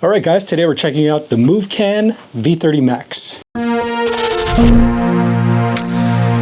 All right guys, today we're checking out the Movcan V30 Max.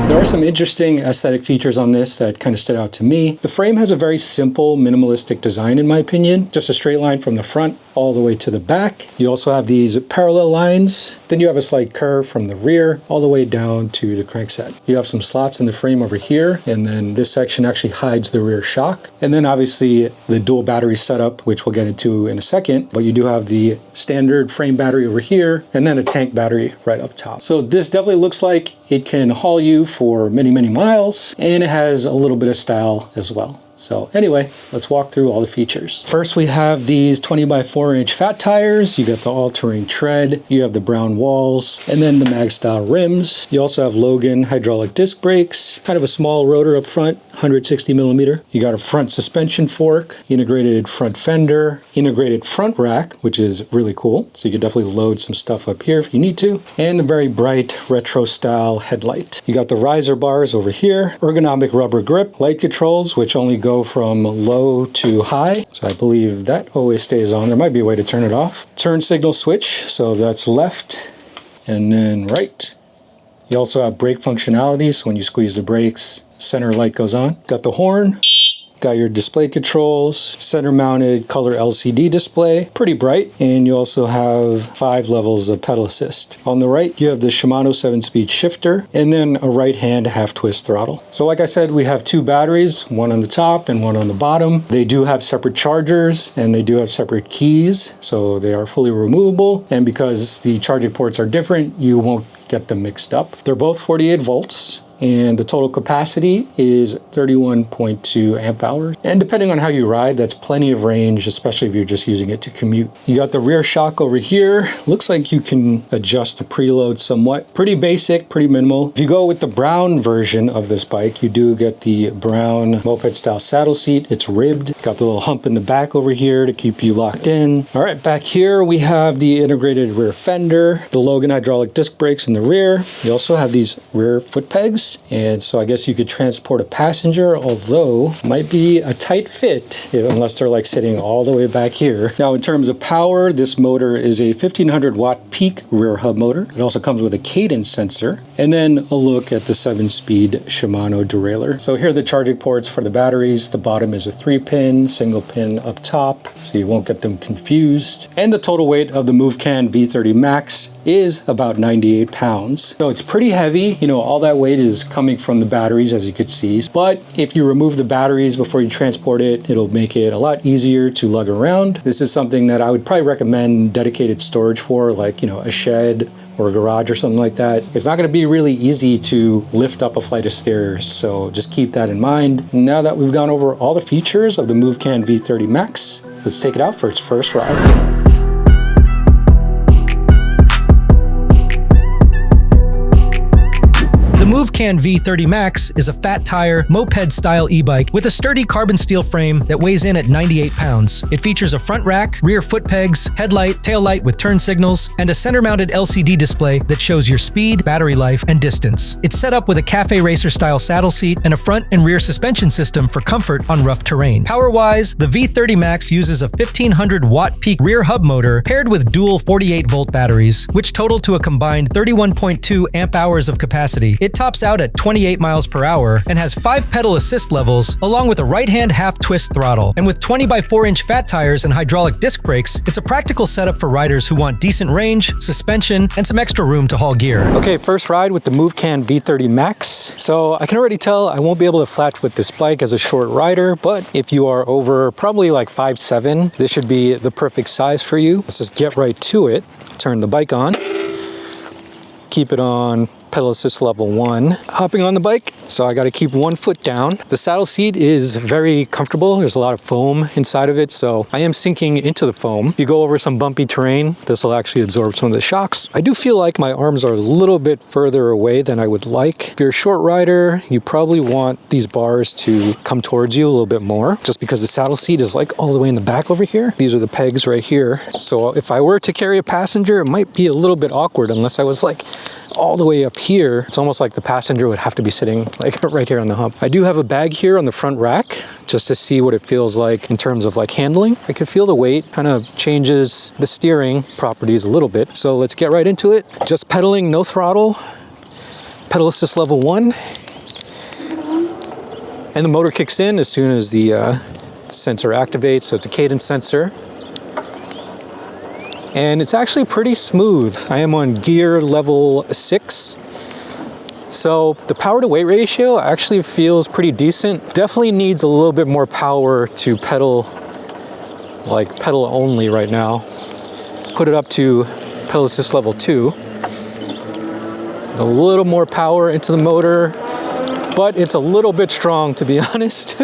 There are some interesting aesthetic features on this that kind of stood out to me. The frame has a very simple, minimalistic design in my opinion. Just a straight line from the front all the way to the back. You also have these parallel lines. Then you have a slight curve from the rear all the way down to the crankset. You have some slots in the frame over here, and then this section actually hides the rear shock. And then obviously the dual battery setup, which we'll get into in a second, but you do have the standard frame battery over here, and then a tank battery right up top. So this definitely looks like it can haul you for many, many miles, and it has a little bit of style as well. So anyway, let's walk through all the features. First, we have these 20x4" fat tires. You got the all-terrain tread, you have the brown walls, and then the mag style rims. You also have Logan hydraulic disc brakes, kind of a small rotor up front, 160mm. You got a front suspension fork, integrated front fender, integrated front rack, which is really cool. So you can definitely load some stuff up here if you need to, and the very bright retro style headlight. You got the riser bars over here, ergonomic rubber grip, light controls, which only go from low to high. So I believe that always stays on. There might be a way to turn it off. Turn signal switch, so that's left and then right. You also have brake functionality, so when you squeeze the brakes, center light goes on. Got the horn. Got your display controls, center mounted color LCD display, pretty bright, and you also have 5 levels of pedal assist. On the right, you have the Shimano 7-speed shifter, and then a right hand half twist throttle. So like I said, we have 2 batteries, one on the top and one on the bottom. They do have separate chargers, and they do have separate keys, so they are fully removable, and because the charging ports are different, you won't get them mixed up. They're both 48 volts. And the total capacity is 31.2 amp hours. And depending on how you ride, that's plenty of range, especially if you're just using it to commute. You got the rear shock over here. Looks like you can adjust the preload somewhat. Pretty basic, pretty minimal. If you go with the brown version of this bike, you do get the brown moped style saddle seat. It's ribbed. Got the little hump in the back over here to keep you locked in. All right, back here we have the integrated rear fender, the Logan hydraulic disc brakes in the rear. You also have these rear foot pegs. And so I guess you could transport a passenger, although might be a tight fit unless they're like sitting all the way back here. Now in terms of power, this motor is a 1500 watt peak rear hub motor. It also comes with a cadence sensor, and then a look at the 7-speed Shimano derailleur. So here are the charging ports for the batteries. The bottom is a 3-pin, single pin up top, so you won't get them confused. And the total weight of the Movcan V30 Max is about 98 pounds. So it's pretty heavy. You know, all that weight is coming from the batteries, as you could see. But if you remove the batteries before you transport it, it'll make it a lot easier to lug around. This is something that I would probably recommend dedicated storage for, like, you know, a shed or a garage or something like that. It's not going to be really easy to lift up a flight of stairs, so just keep that in mind. Now that we've gone over all the features of the Movcan V30 Max, let's take it out for its first ride. The Movcan V30 Max is a fat tire, moped-style e-bike with a sturdy carbon steel frame that weighs in at 98 pounds. It features a front rack, rear foot pegs, headlight, tail light with turn signals, and a center-mounted LCD display that shows your speed, battery life, and distance. It's set up with a cafe racer-style saddle seat and a front and rear suspension system for comfort on rough terrain. Power-wise, the V30 Max uses a 1500 watt peak rear hub motor paired with dual 48-volt batteries, which total to a combined 31.2 amp hours of capacity. It tops out at 28 miles per hour and has 5 pedal assist levels along with a right-hand half-twist throttle. And with 20x4" fat tires and hydraulic disc brakes, it's a practical setup for riders who want decent range, suspension, and some extra room to haul gear. Okay, first ride with the Movcan V30 Max. So I can already tell I won't be able to flat with this bike as a short rider, but if you are over probably like 5'7", this should be the perfect size for you. Let's just get right to it. Turn the bike on. Keep it on pedal assist level 1. Hopping on the bike, so I got to keep one foot down. The saddle seat is very comfortable. There's a lot of foam inside of it, so I am sinking into the foam. If you go over some bumpy terrain, this will actually absorb some of the shocks. I do feel like my arms are a little bit further away than I would like. If you're a short rider, you probably want these bars to come towards you a little bit more, just because the saddle seat is like all the way in the back over here. These are the pegs right here. So if I were to carry a passenger, it might be a little bit awkward unless I was like all the way up here, it's almost like the passenger would have to be sitting like right here on the hump. I do have a bag here on the front rack just to see what it feels like in terms of like handling. I can feel the weight kind of changes the steering properties a little bit. So let's get right into it. Just pedaling, no throttle, pedal assist level 1. And the motor kicks in as soon as the sensor activates. So it's a cadence sensor. And it's actually pretty smooth. I am on gear level 6. So the power to weight ratio actually feels pretty decent. Definitely needs a little bit more power to pedal, like pedal only right now. Put it up to pedal assist level 2. A little more power into the motor, but it's a little bit strong, to be honest.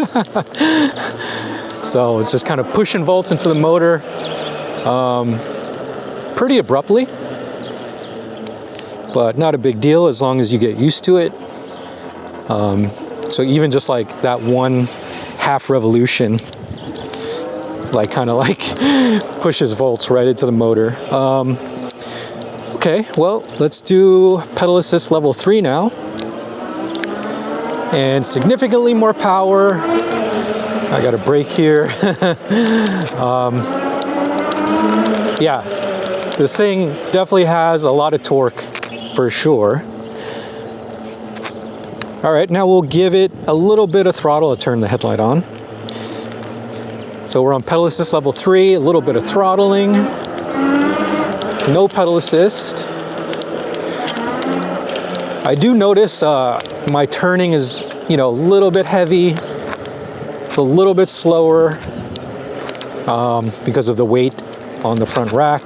So it's just kind of pushing volts into the motor. Pretty abruptly, but not a big deal as long as you get used to it. So even just like that 1/2 revolution, like kind of like pushes volts right into the motor. Okay, well, let's do pedal assist level 3 now. And significantly more power. I got a brake here. Yeah. This thing definitely has a lot of torque for sure. All right, now we'll give it a little bit of throttle to turn the headlight on. So we're on pedal assist level 3, a little bit of throttling, no pedal assist. I do notice my turning is, a little bit heavy. It's a little bit slower because of the weight on the front rack.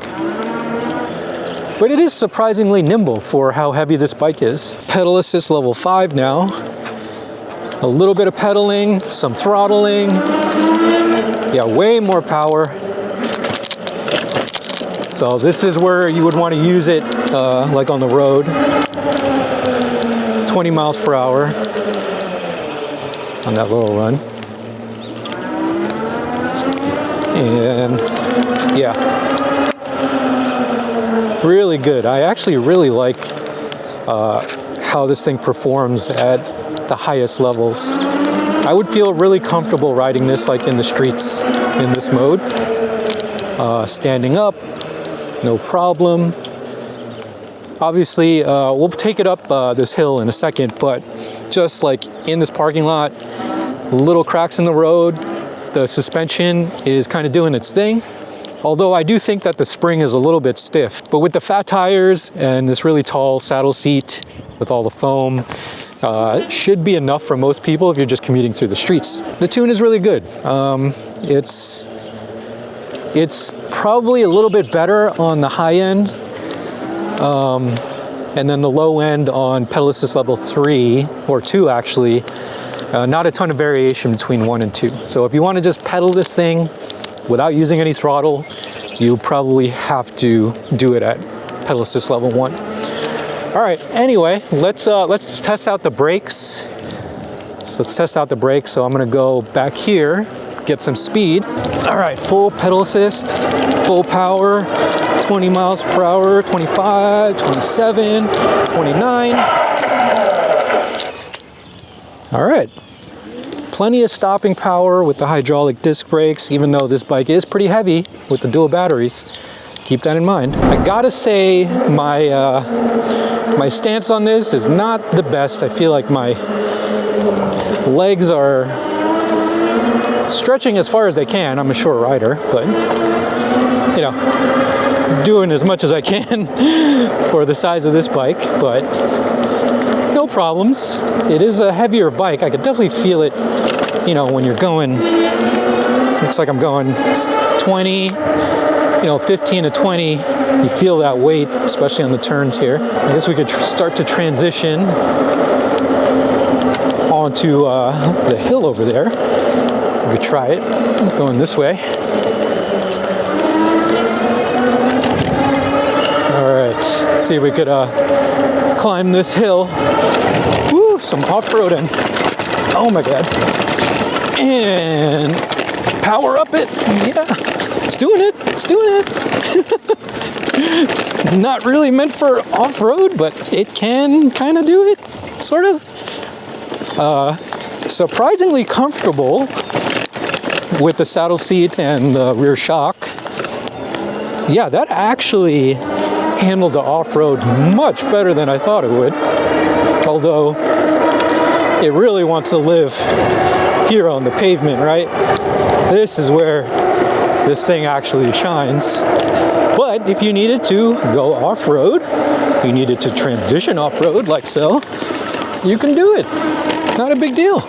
But it is surprisingly nimble for how heavy this bike is. Pedal assist level 5 now. A little bit of pedaling, some throttling. Yeah, way more power. So this is where you would want to use it like on the road. 20 miles per hour on that little run. And yeah. Really good. I actually really like how this thing performs at the highest levels. I would feel really comfortable riding this like in the streets in this mode. Standing up, no problem. Obviously, we'll take it up this hill in a second, but just like in this parking lot, little cracks in the road, the suspension is kind of doing its thing. Although I do think that the spring is a little bit stiff, but with the fat tires and this really tall saddle seat with all the foam, should be enough for most people if you're just commuting through the streets. The tune is really good. It's probably a little bit better on the high end, and then the low end on pedal assist level 3 or 2 actually. Not a ton of variation between 1 and 2. So if you want to just pedal this thing without using any throttle, you probably have to do it at pedal assist level 1. All right, anyway, let's test out the brakes. So let's test out the brakes. So I'm gonna go back here, get some speed. All right, full pedal assist, full power, 20 miles per hour, 25, 27, 29. All right. Plenty of stopping power with the hydraulic disc brakes, even though this bike is pretty heavy with the dual batteries. Keep that in mind. I gotta say my stance on this is not the best. I feel like my legs are stretching as far as they can. I'm a short rider, but doing as much as I can for the size of this bike, but no problems. It is a heavier bike. I could definitely feel it, when you're going, looks like I'm going 20, 15 to 20. You feel that weight, especially on the turns here. I guess we could start to transition onto the hill over there. We could try it, going this way. All right, let's see if we could climb this hill. Woo, some off-roading. Oh my God. And power up it. Yeah, it's doing it. It's doing it. not really meant for off-road, but it can kind of do it, sort of. Surprisingly comfortable with the saddle seat and the rear shock. Yeah, that actually handled the off-road much better than I thought it would. Although, it really wants to live here on the pavement, right? This is where this thing actually shines. But if you needed to go off-road, you needed to transition off-road like so, you can do it. Not a big deal.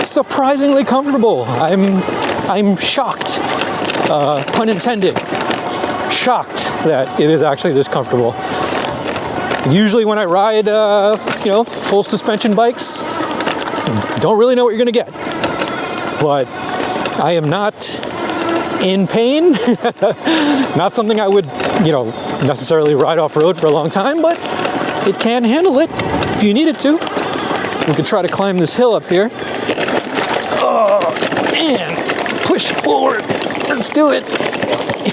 Surprisingly comfortable. I'm shocked, pun intended, shocked that it is actually this comfortable. Usually when I ride, full suspension bikes, don't really know what you're gonna get. But I am not in pain. Not something I would, necessarily ride off-road for a long time, but it can handle it if you need it to. We could try to climb this hill up here. Oh, and push forward. Let's do it.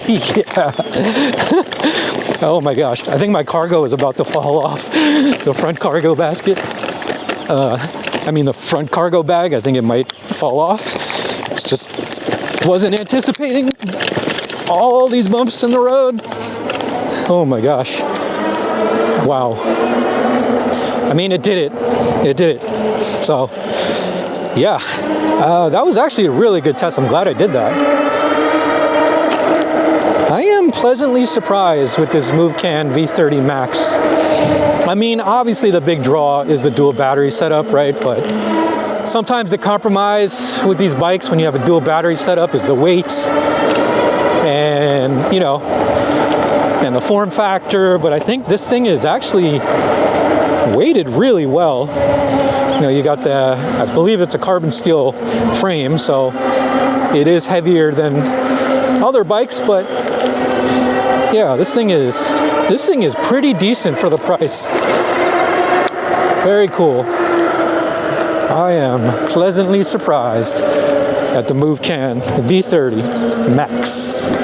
Yeah. Oh my gosh. I think my cargo is about to fall off the front cargo basket. The front cargo bag. I think it might fall off. It's just wasn't anticipating all these bumps in the road. Oh my gosh. Wow. It did it. It did it. So, yeah. That was actually a really good test. I'm glad I did that. I am pleasantly surprised with this Movcan V30 Max. Obviously the big draw is the dual battery setup, right? But sometimes the compromise with these bikes when you have a dual battery setup is the weight and, and the form factor. But I think this thing is actually weighted really well. You got I believe it's a carbon steel frame, so it is heavier than other bikes, but yeah, this thing is pretty decent for the price. Very cool. I am pleasantly surprised at the Movcan V30 Max.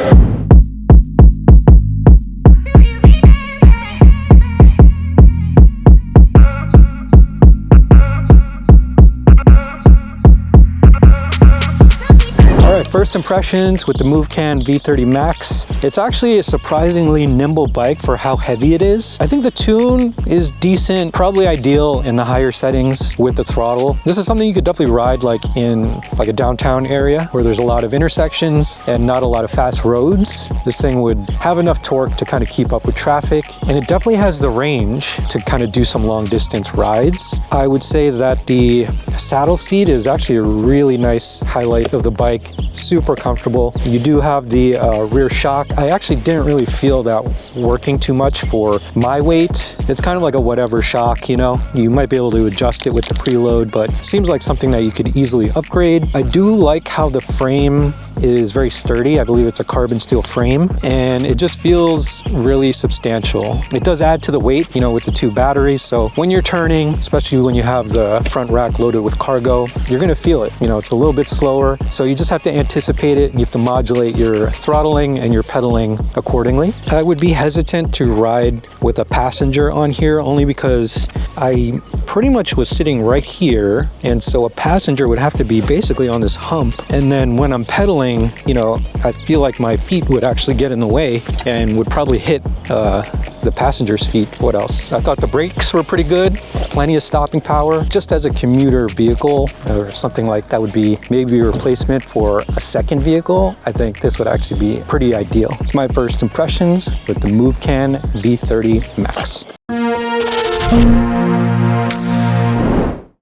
First impressions with the Movcan V30 Max. It's actually a surprisingly nimble bike for how heavy it is. I think the tune is decent, probably ideal in the higher settings with the throttle. This is something you could definitely ride in a downtown area where there's a lot of intersections and not a lot of fast roads. This thing would have enough torque to kind of keep up with traffic, and it definitely has the range to kind of do some long distance rides. I would say that the saddle seat is actually a really nice highlight of the bike. Super comfortable. You do have the rear shock. I actually didn't really feel that working too much for my weight. It's kind of like a whatever shock, you might be able to adjust it with the preload, but seems like something that you could easily upgrade. I do like how the frame is very sturdy. I believe it's a carbon steel frame, and it just feels really substantial. It does add to the weight, with the 2 batteries. So when you're turning, especially when you have the front rack loaded with cargo, you're gonna feel it. It's a little bit slower. So you just have to anticipate it. You have to modulate your throttling and your pedaling accordingly. I would be hesitant to ride with a passenger on here only because I pretty much was sitting right here, and so a passenger would have to be basically on this hump, and then when I'm pedaling, I feel like my feet would actually get in the way and would probably hit the passenger's feet. What else? I thought the brakes were pretty good, plenty of stopping power. Just as a commuter vehicle or something like that would be maybe a replacement for a second vehicle, I think this would actually be pretty ideal. It's my first impressions with the Movcan V30 Max.